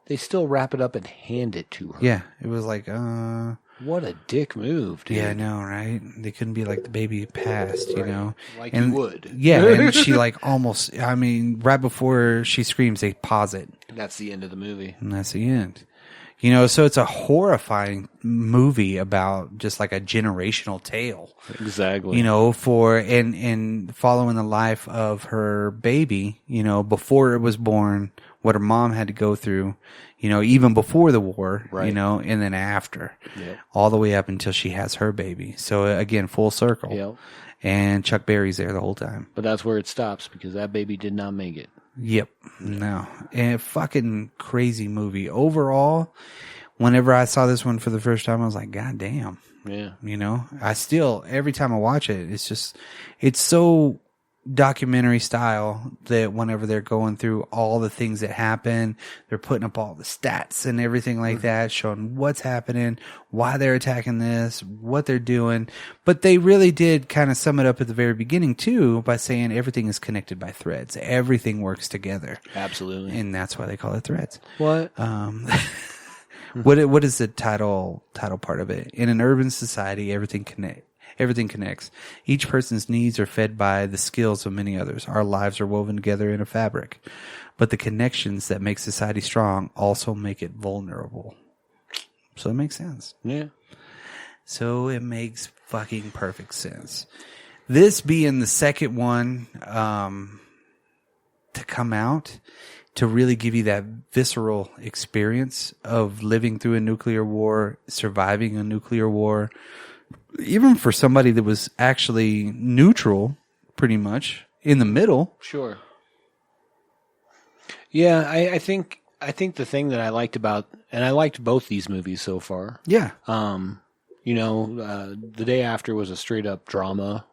They still wrap it up and hand it to her. Yeah. It was like, What a dick move, dude. yeah, I know, right? They couldn't be like the baby passed, Like and, you would. Yeah, and she like almost, right before she screams, they pause it. That's the end of the movie. And that's the end. So it's a horrifying movie about just like a generational tale, Exactly. for, and following the life of her baby, before it was born, what her mom had to go through, even before the war, Right. and then after, Yep. all the way up until she has her baby. So again, full circle. Yep. And Chuck Berry's there the whole time. But that's where it stops because that baby did not make it. Yep. No. And fucking crazy movie. Overall, whenever I saw this one for the first time, I was like, God damn. Yeah. I still, every time I watch it, it's so documentary style that whenever they're going through all the things that happen, they're putting up all the stats and everything like that, showing what's happening, why they're attacking this, what they're doing. But they really did kind of sum it up at the very beginning too by saying everything is connected by threads. Everything works together. Absolutely. And that's why they call it threads. What? What is the title part of it? In an urban society, everything connects. Each person's needs are fed by the skills of many others. Our lives are woven together in a fabric. But the connections that make society strong also make it vulnerable. So it makes sense. Yeah. So it makes fucking perfect sense. This being the second one to come out, to really give you that visceral experience of living through a nuclear war, surviving a nuclear war, even for somebody that was actually neutral, pretty much in the middle. Sure. Yeah, I think the thing that I liked about, and I liked both these movies so far. Yeah. The Day After was a straight up drama,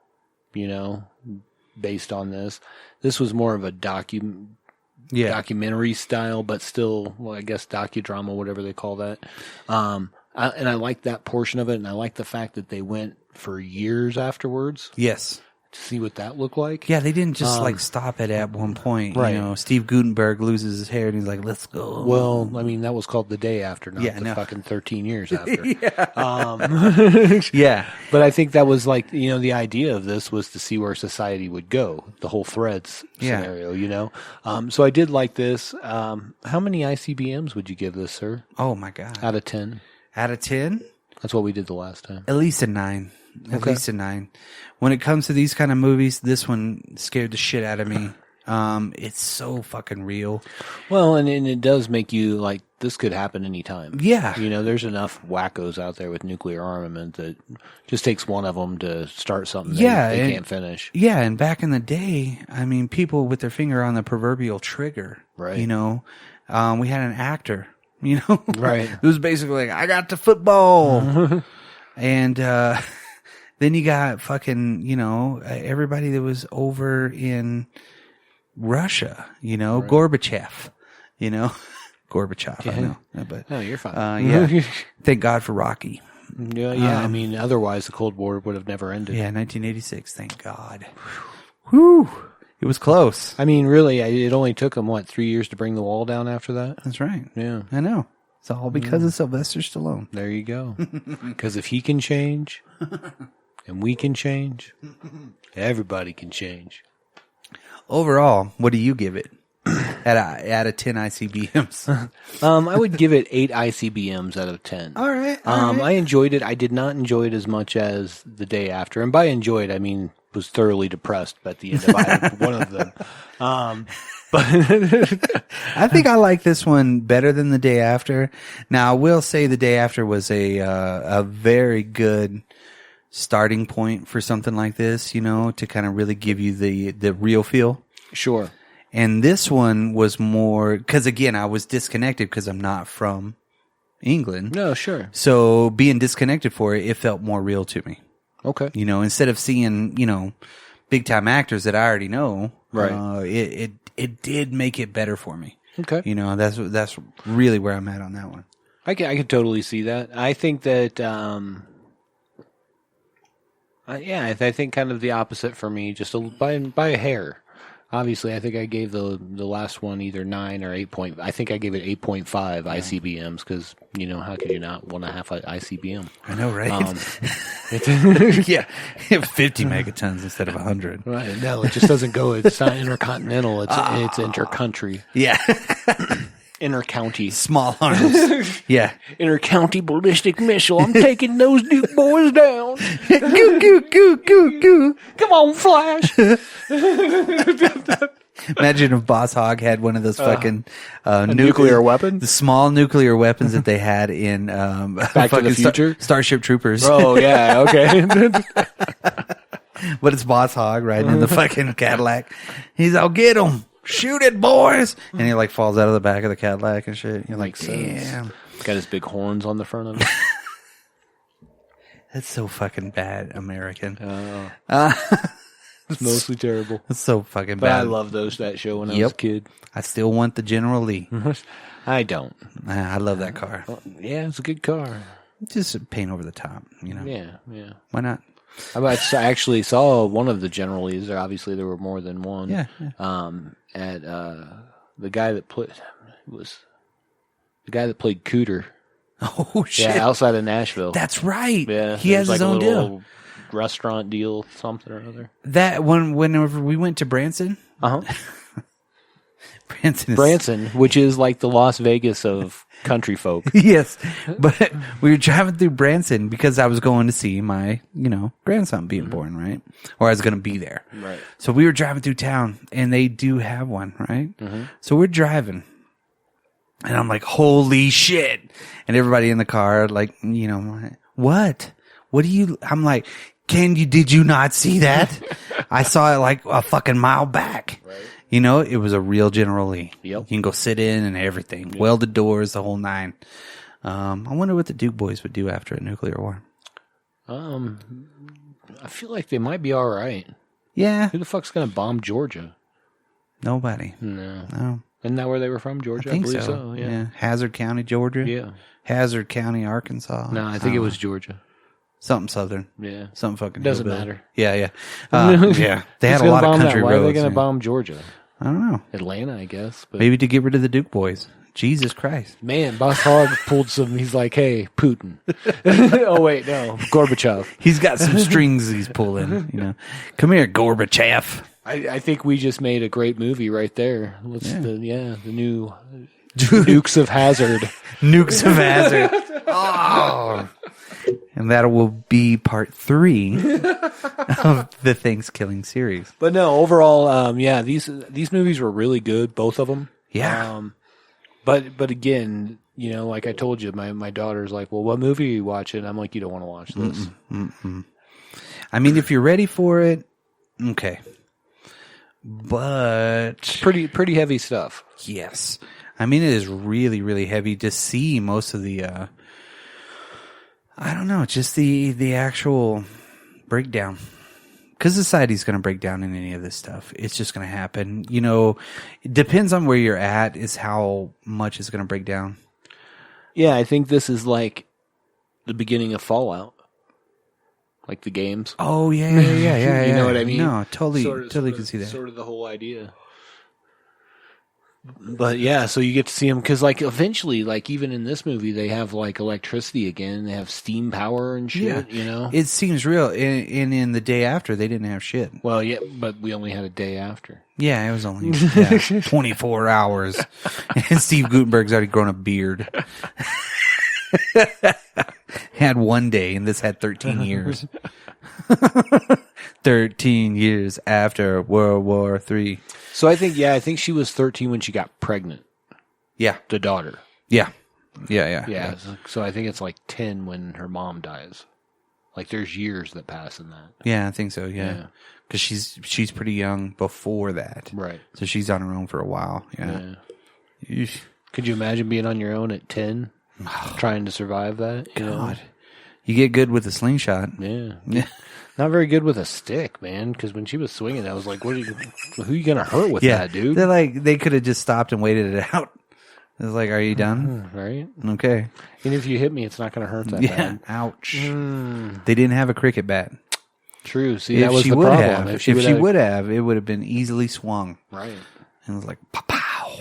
based on this. This was more of a documentary style, but still, well, I guess docudrama, whatever they call that. And I liked that portion of it, and I liked the fact that they went for years afterwards. Yes. To see what that looked like. Yeah, they didn't just stop it at one point. Right. Steve Gutenberg loses his hair and he's like, let's go. Well, I mean, that was called The Day After, not fucking 13 years after. Yeah. But I think that was the idea of this was to see where society would go, the whole threads scenario, So I did like this. How many ICBMs would you give this, sir? Oh, my God. Out of 10? Out of 10? That's what we did the last time. At least a 9. At least a 9. When it comes to these kind of movies, this one scared the shit out of me. It's so fucking real. Well, and it does make you like, this could happen anytime. Yeah. There's enough wackos out there with nuclear armament that just takes one of them to start something they can't finish. Yeah, and back in the day, I mean, people with their finger on the proverbial trigger. Right. We had an actor, Right. It was basically like, I got the football. And then you got fucking, everybody that was over in Russia, right. Gorbachev, Gorbachev, I know. But, no, you're fine. Yeah. Thank God for Rocky. Yeah. I mean, otherwise the Cold War would have never ended. Yeah, 1986. Thank God. Whew. It was close. I mean, really, it only took them, 3 years to bring the wall down after that? That's right. Yeah. I know. It's all because of Sylvester Stallone. There you go. Because if he can change, and we can change, everybody can change. Overall, what do you give it out of 10 ICBMs? I would give it 8 ICBMs out of 10. All right. I enjoyed it. I did not enjoy it as much as The Day After. And by enjoyed, I mean was thoroughly depressed at the end of one of them. But I think I like this one better than The Day After. Now, I will say The Day After was a very good starting point for something like this, to kind of really give you the real feel. Sure. And this one was more, because again, I was disconnected because I'm not from England. No, sure. So being disconnected for it, it felt more real to me. Okay. Instead of seeing, big time actors that I already know, right. It did make it better for me. Okay. That's really where I'm at on that one. I could totally see that. I think that, I think kind of the opposite for me, just by a hair. Obviously, I think I gave the last one either 9 or 8 point. I think I gave it 8.5 ICBMs because how could you not want to have an ICBM? I know, right? Yeah, 50 megatons instead of 100. Right? No, it just doesn't go. It's not intercontinental. It's intercountry. Yeah. Inter-county. Small arms. Yeah. Inter-county ballistic missile. I'm taking those Duke boys down. Goo, goo, goo, goo, goo. Come on, Flash. Imagine if Boss Hogg had one of those fucking nuclear weapon? The small nuclear weapons that they had in Back to the Future? Starship Troopers. Oh, yeah, okay. But it's Boss Hogg riding in the fucking Cadillac. He's, I'll get him. Shoot it, boys! And he falls out of the back of the Cadillac and shit. You're like, damn. Got his big horns on the front of it. That's so fucking bad, American. It's mostly terrible. It's so fucking But bad. I loved that show when I was a kid. I still want the General Lee. I don't. I love that car. Yeah, it's a good car. Just a paint over the top, Yeah, yeah. Why not? I actually saw one of the General Lees. Obviously, there were more than one. Yeah. At the guy that played Cooter. Oh shit! Yeah, outside of Nashville. That's right. Yeah, he has his own deal. Restaurant deal, something or other. That one, whenever we went to Branson, Branson, which is like the Las Vegas of country folk. Yes, but we were driving through Branson because I was going to see my, grandson being born, right? Or I was going to be there. Right. So we were driving through town, and they do have one, right? Mm-hmm. So we're driving, and I'm like, holy shit. And everybody in the car, like, what? What do you, I'm like, did you not see that? I saw it like a fucking mile back. Right. It was a real General Lee. Yep. You can go sit in and everything. Yep. Welded doors, the whole nine. I wonder what the Duke boys would do after a nuclear war. I feel like they might be all right. Yeah. Who the fuck's going to bomb Georgia? Nobody. No. Isn't that where they were from, Georgia? I believe so. Yeah. Hazard County, Georgia. Yeah. Hazard County, Arkansas. No, I think it was Georgia. Something southern. Yeah. Something fucking doesn't hillbilly. matter. Yeah. Yeah. They had a lot of country Why roads. are they going to bomb Georgia? I don't know. Atlanta, I guess. But maybe to get rid of the Duke boys. Jesus Christ. Man, Boss Hogg pulled some. He's like, hey, Putin. Oh, wait, no. Gorbachev. He's got some strings he's pulling. Come here, Gorbachev. I think we just made a great movie right there. The new Nukes of Hazard. Nukes of Hazard. Oh. And that will be part 3 of the Thankskilling series. But no, overall, these movies were really good, both of them. Yeah. But again, like I told you, my daughter's like, well, what movie are you watching? I'm like, you don't want to watch this. I mean, if you're ready for it, okay. But pretty heavy stuff. Yes. I mean, it is really, really heavy to see most of the, I don't know, just the actual breakdown. Because society's going to break down in any of this stuff. It's just going to happen. It depends on where you're at is how much it's going to break down. Yeah, I think this is like the beginning of Fallout. Like the games. Oh, yeah. You know what I mean? No, totally can see that. Sort of the whole idea. But yeah, so you get to see them because, like, eventually, like, even in this movie, they have like electricity again. They have steam power and shit. Yeah. It seems real. And in the day after, they didn't have shit. Well, yeah, but we only had a day after. Yeah, it was only 24 hours, and Steve Gutenberg's already grown a beard. Had one day, and this had 13 years. 13 years after World War III. So I think she was 13 when she got pregnant. Yeah. The daughter. Yeah. So I think it's like 10 when her mom dies. Like there's years that pass in that. Yeah, I think so, yeah. Because she's pretty young before that. Right. So she's on her own for a while. Yeah. Could you imagine being on your own at 10? Trying to survive that? God. You get good with a slingshot. Yeah. Not very good with a stick, man. Because when she was swinging, I was like, who are you going to hurt with that, dude? They're like, they could have just stopped and waited it out. It was like, are you done? Right. Okay. And if you hit me, it's not going to hurt that bad. Ouch. They didn't have a cricket bat. True. See, that was the problem. If she would have, it would have been easily swung. Right. And it was like, pow.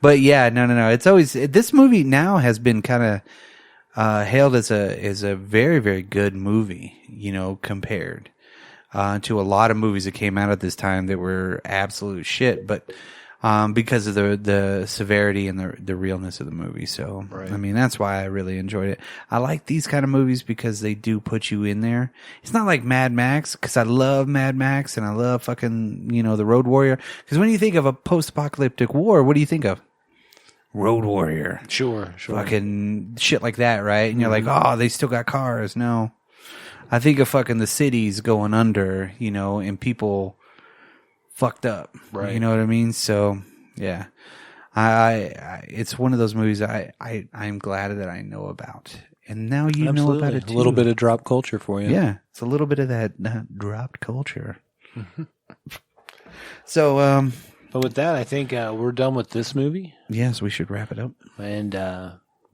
But yeah, no. It's always, this movie now has been kind of hailed as a very, very good movie, compared to a lot of movies that came out at this time that were absolute shit, but because of the severity and the realness of the movie. So, right. I mean, that's why I really enjoyed it. I like these kind of movies because they do put you in there. It's not like Mad Max, because I love Mad Max and I love fucking, the Road Warrior. Because when you think of a post-apocalyptic war, what do you think of? Road Warrior. Sure. Fucking shit like that, right? And you're like, oh, they still got cars. No. I think of fucking the cities going under, and people fucked up. Right. You know what I mean? So, yeah. I it's one of those movies I'm glad that I know about. And now you know about it too. A little bit of drop culture for you. Yeah, it's a little bit of that dropped culture. So, but with that, I think we're done with this movie. Yes, we should wrap it up. And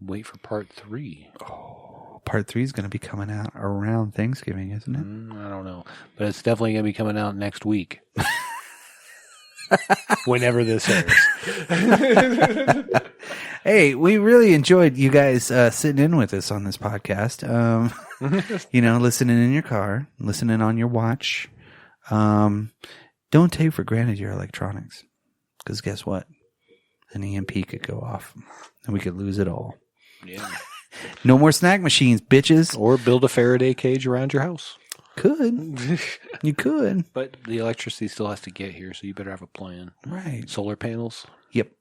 wait for part 3. Oh, part 3 is going to be coming out around Thanksgiving, isn't it? I don't know. But it's definitely going to be coming out next week. Whenever this airs. Hey, we really enjoyed you guys sitting in with us on this podcast. Listening in your car, listening on your watch. Don't take for granted your electronics. Because guess what? An EMP could go off and we could lose it all. Yeah. No more snack machines, bitches. Or build a Faraday cage around your house. Could. You could. But the electricity still has to get here, so you better have a plan. Right. Solar panels. Yep.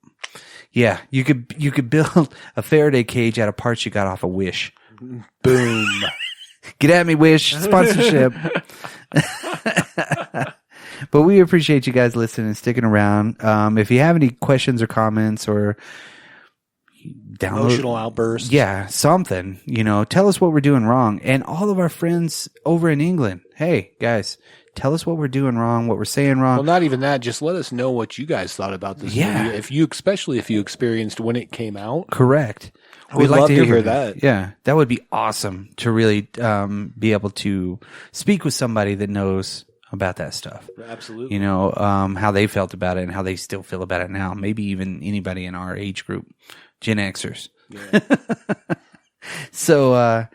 Yeah, you could build a Faraday cage out of parts you got off of Wish. Boom. Get at me, Wish. Sponsorship. But we appreciate you guys listening and sticking around. If you have any questions or comments or emotional outbursts. Yeah, something. Tell us what we're doing wrong. And all of our friends over in England, hey, guys, tell us what we're doing wrong, what we're saying wrong. Well, not even that. Just let us know what you guys thought about this movie. Especially if you experienced when it came out. Correct. We'd love to hear that. Yeah, that would be awesome to really be able to speak with somebody that knows about that stuff. Absolutely. How they felt about it and how they still feel about it now. Maybe even anybody in our age group, Gen Xers. Yeah. So,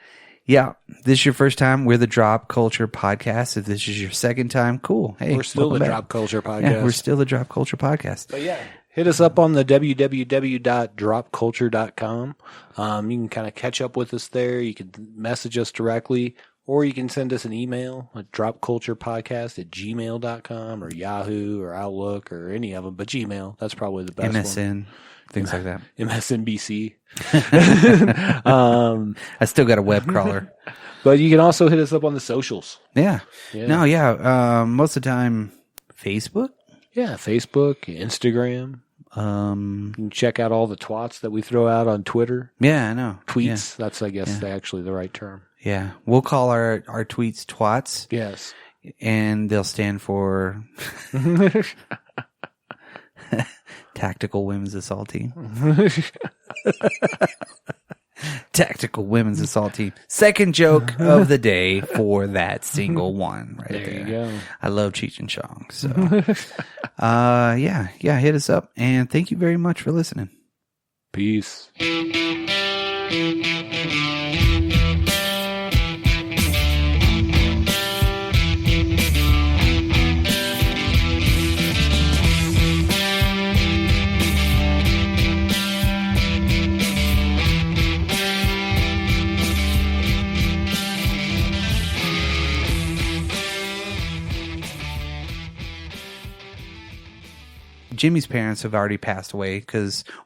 this is your first time. We're the Drop Culture Podcast. If this is your second time, cool. Hey, we're still the Drop Culture Podcast. Yeah, we're still the Drop Culture Podcast. But yeah, hit us up on the www.dropculture.com. You can kind of catch up with us there. You can message us directly, or you can send us an email at dropculturepodcast@gmail.com or Yahoo or Outlook or any of them, but Gmail. That's probably the best MSN. one. Things like that. MSNBC. I still got a web crawler. But you can also hit us up on the socials. Yeah. No, yeah. Most of the time, Facebook. Yeah, Facebook, Instagram. You can check out all the twats that we throw out on Twitter. Yeah, I know. Tweets. Yeah. That's, I guess, actually the right term. Yeah. We'll call our tweets twats. Yes. And they'll stand for Tactical Women's Assault Team. Tactical Women's Assault Team. Second joke of the day for that single one right there. You go. I love Cheech and Chong. So, hit us up. And thank you very much for listening. Peace. Jimmy's parents have already passed away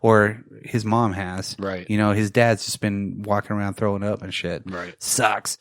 or his mom has. Right. His dad's just been walking around throwing up and shit. Right. Sucks.